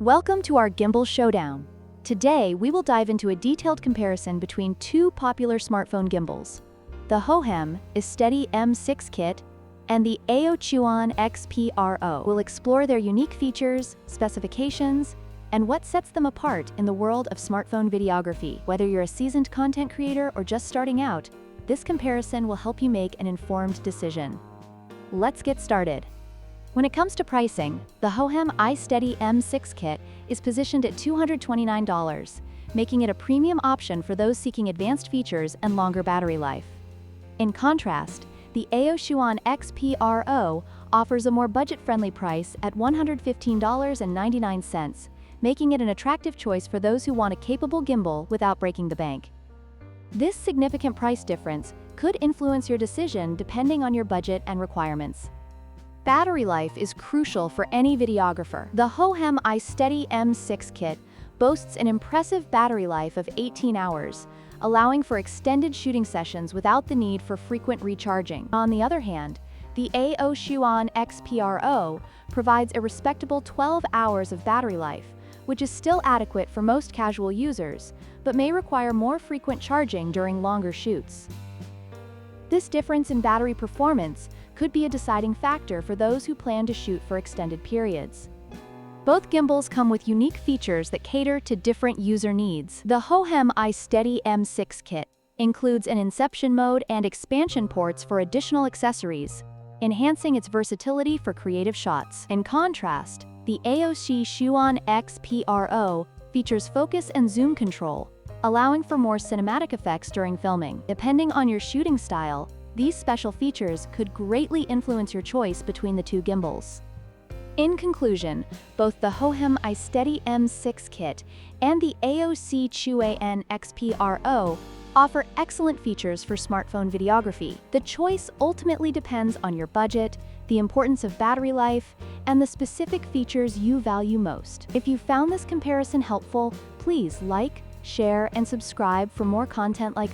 Welcome to our Gimbal Showdown. Today, we will dive into a detailed comparison between two popular smartphone gimbals, the hohem iSteady M6 Kit and the AOCHUAN XPRO. We'll explore their unique features, specifications, and what sets them apart in the world of smartphone videography. Whether you're a seasoned content creator or just starting out, this comparison will help you make an informed decision. Let's get started. When it comes to pricing, the hohem iSteady M6 Kit is positioned at $229, making it a premium option for those seeking advanced features and longer battery life. In contrast, the AOCHUAN XPRO offers a more budget-friendly price at $115.99, making it an attractive choice for those who want a capable gimbal without breaking the bank. This significant price difference could influence your decision depending on your budget and requirements. Battery life is crucial for any videographer. The hohem iSteady M6 Kit boasts an impressive battery life of 18 hours, allowing for extended shooting sessions without the need for frequent recharging. On the other hand, the AOCHUAN XPRO provides a respectable 12 hours of battery life, which is still adequate for most casual users, but may require more frequent charging during longer shoots. This difference in battery performance could be a deciding factor for those who plan to shoot for extended periods. Both gimbals come with unique features that cater to different user needs. The hohem iSteady M6 Kit includes an inception mode and expansion ports for additional accessories, enhancing its versatility for creative shots. In contrast, the AOCHUAN XPRO features focus and zoom control, allowing for more cinematic effects during filming. Depending on your shooting style, these special features could greatly influence your choice between the two gimbals. In conclusion, both the hohem iSteady M6 Kit and the AOCHUAN XPRO offer excellent features for smartphone videography. The choice ultimately depends on your budget, the importance of battery life, and the specific features you value most. If you found this comparison helpful, please like, share, and subscribe for more content like